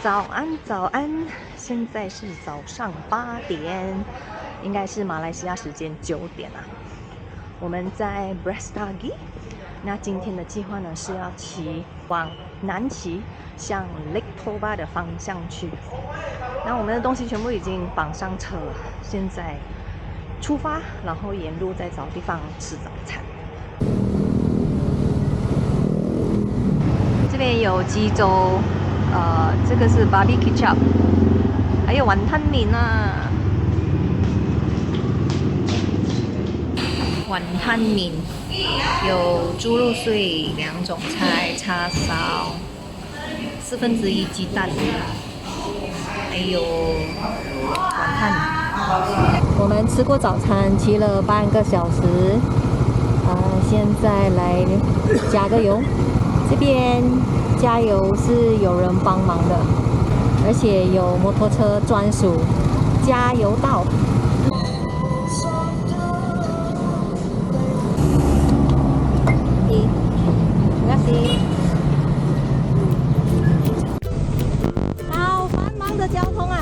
早安，早安！现在是早上8点，应该是马来西亚时间9点啊。我们在 Brastagi， 那今天的计划呢是要往南骑，向 Lake Toba 的方向去。那我们的东西全部已经绑上车了，现在出发，然后沿路再找地方吃早餐。这边有鸡粥。这个是 barbecue chop， 还有碗汤面啊，碗汤面有猪肉碎2种菜、叉烧1/4鸡蛋，还有碗汤。我们吃过早餐，骑了半个小时，现在来加个油。这边加油是有人帮忙的，而且有摩托车专属加油道。terima kasih。好繁忙的交通啊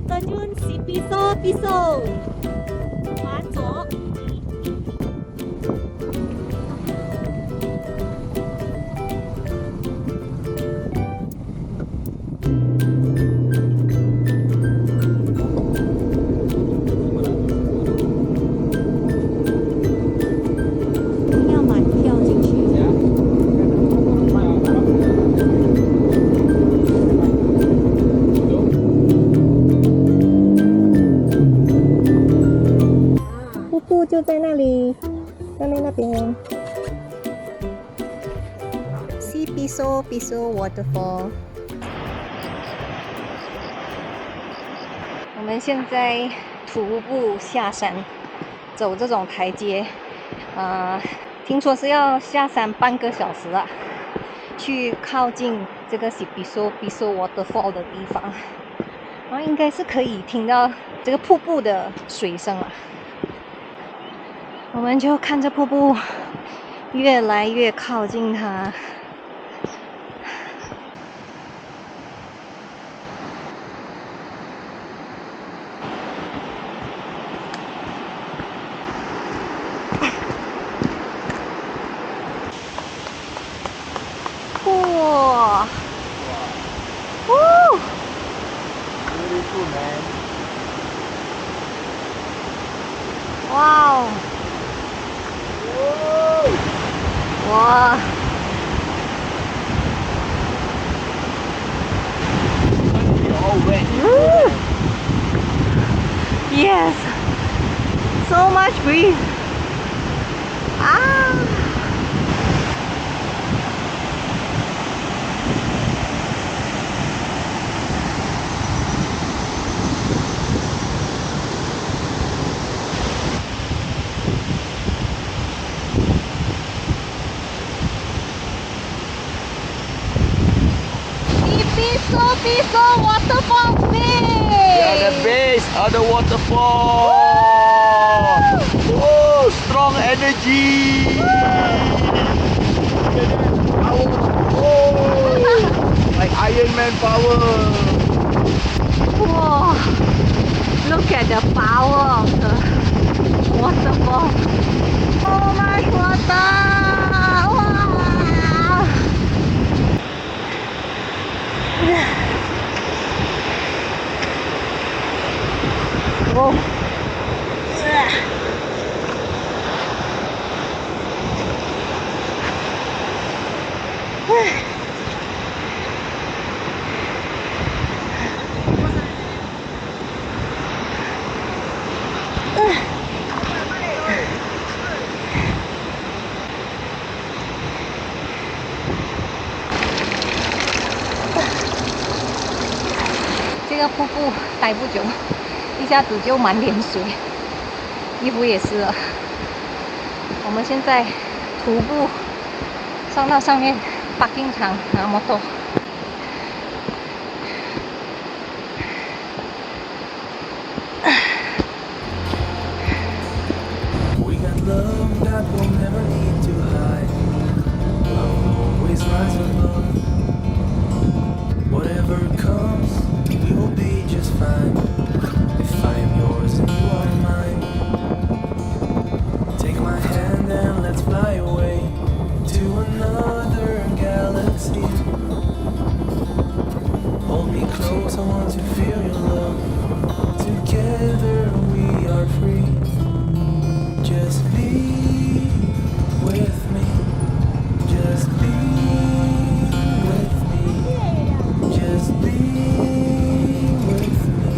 ！terjun si pisau 往左。要买票进去。就在那里，上面那边。See Pisau Waterfall。我们现在徒步下山，走这种台阶，听说是要下山半个小时啊，去靠近这个 Pisau Waterfall 的地方，然后应该是可以听到这个瀑布的水声啊。我们就看着瀑布越来越靠近它。哇！哦 Beautiful man。哇哦！哇！ Yes, so much breeze. Pisau waterfall base. Yeah, the base of the waterfall. Oh, strong energy. Oh, like Iron Man power. Whoa! Look at the power of the waterfall. So much water! Wow! Whoa! 待不久，一下子就满脸水，衣服也湿了。我们现在徒步上到上面parking场拿摩托。We got love that we'll never need to hide. Love will always rise above. Whatever comes, we will be just fine. If I am yours and you are mine, take my hand and let's fly away to another galaxy. Hold me close, I want to feel your love. Together we are free. Just be with me. Just be with me. Just be with me.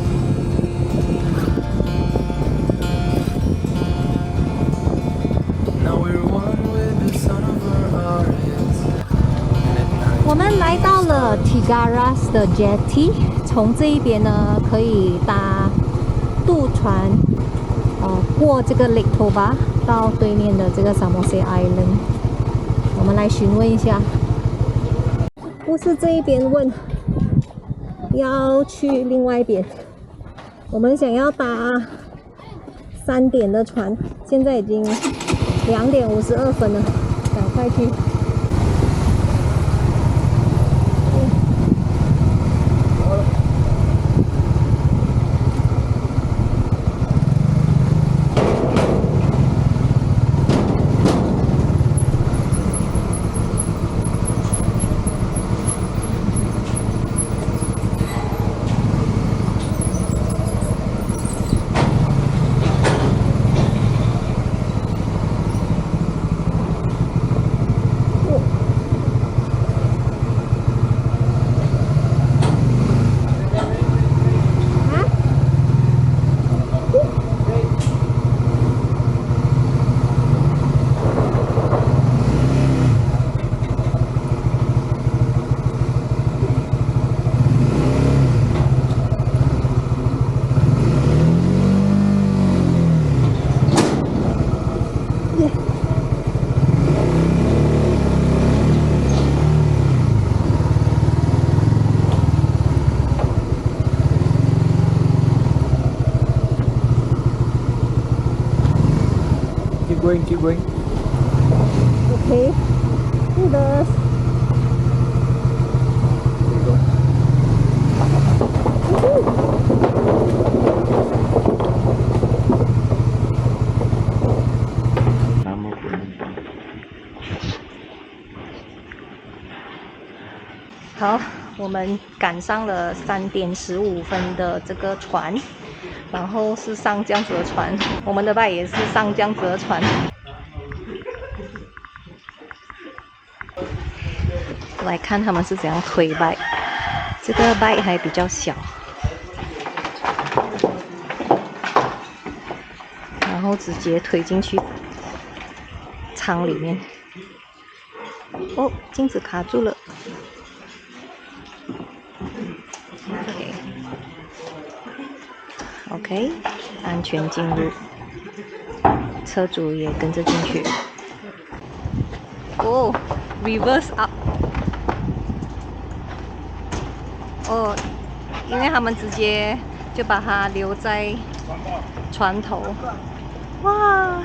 Now we're one with the sun over our heads. And at night 我们来到了 Tigaras 的 Jetty， 从这一边呢可以搭渡船，过这个 Lake Toba 到对面的这个 Samosir Island。我们来询问一下，不是这一边问，要去另外一边。我们想要搭3点的船，现在已经2点52分了，赶快去。Keep going. Okay, do this. There you go. Nama penumpang. 好，我们赶上了3点15分的这个船，然后是上这样子的船，我们的 bike 也是上这样子的船。来看他们是怎样推 bike， 这个 bike 还比较小，然后直接推进去舱里面。哦，镜子卡住了。OK， 安全进入，车主也跟着进去。哦 ，reverse up。哦，因为他们直接就把它留在船头。哇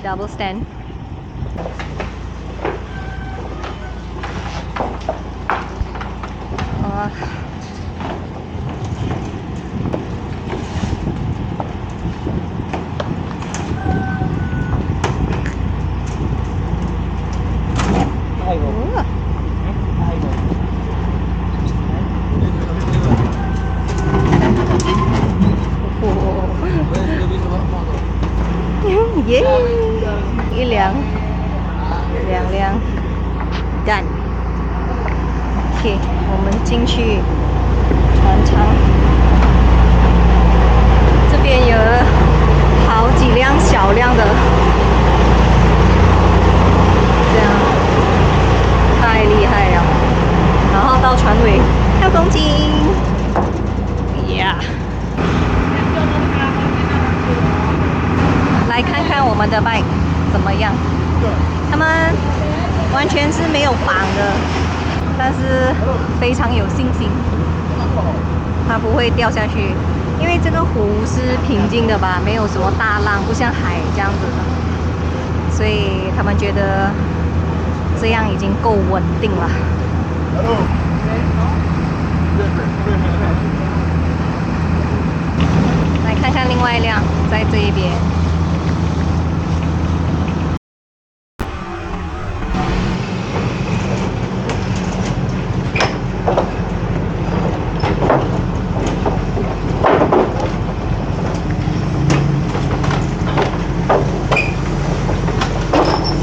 ，double stand。啊。耶！一辆，2辆 ，done。OK， 我们进去船舱，这边有好几辆小辆的，这样太厉害了。然后到船尾，还有公斤，呀、yeah bike 怎么样？他们完全是没有绑的，但是非常有信心，它不会掉下去，因为这个湖是平静的吧，没有什么大浪，不像海这样子的，所以他们觉得这样已经够稳定了。来看看另外一辆，在这一边。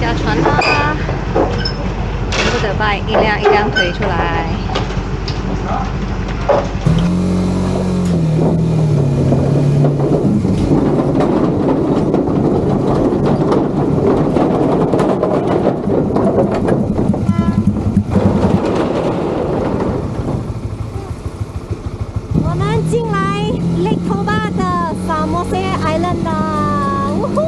下船啦！全部的 bike 一辆一辆推出来。我们进来 Lake Toba 的 Samosir Island 了，呜呼！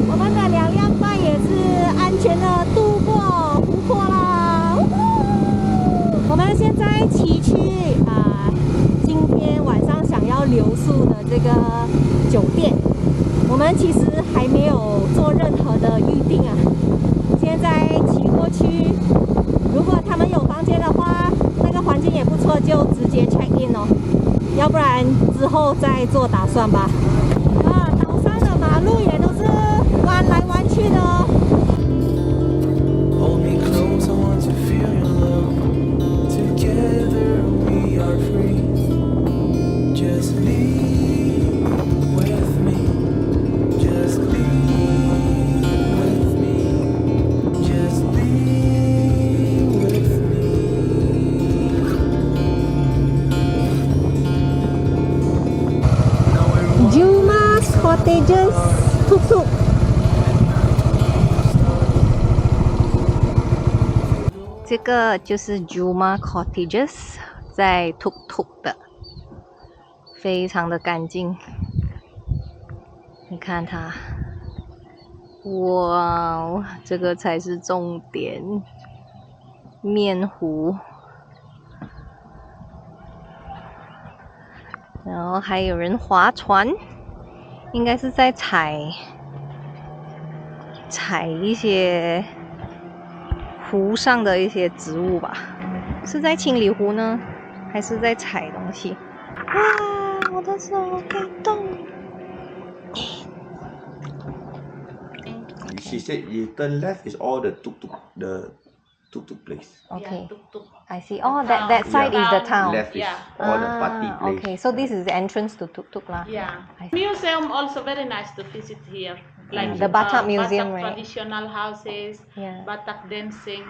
我们的2辆bike也是安全的渡过湖泊啦，呜呼！我们现在骑去今天晚上想要留宿的这个酒店，我们其实还没有做任何的预定啊。现在骑过去，如果他们有房间的话，那个环境也不错，就直接 check in 哦，要不然之后再做打算吧。岛上的马路也都是弯来弯去的哦。Hold me close, I want to feel your love. Together we are free. Just be with me. Just be with me. Just be with me. Juma's Cottages 兔兔。这个就是 Juma Cottages， 在 Tuk Tuk 的，非常的干净。你看它，哇，这个才是重点，面湖。然后还有人划船，应该是在采一些湖上的一些植物吧，是在清理湖呢，还是在采东西？哇，我的手可以动！ She said you turn left is all the tuk-tuk place. Okay, I see. Oh, that side is the town. Left is all the party place. Okay, so this is the entrance to Tuk Tuk lah. Yeah. I see. Museum also very nice to visit here. Like The Batak Museum, Batak right? traditional houses, Yeah. Batak dancing,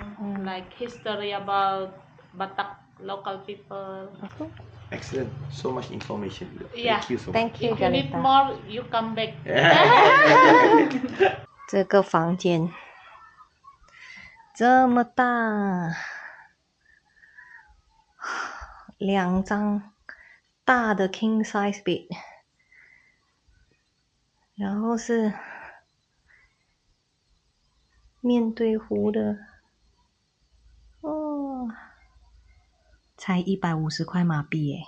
like history about Batak local people. Excellent. So much information. Yeah. Thank you so much. Thank you, If you need Jalita. more, you come back. 这个房间这么大，2张大的 king size bed， 然后是面对湖的，哦，才150块马币耶。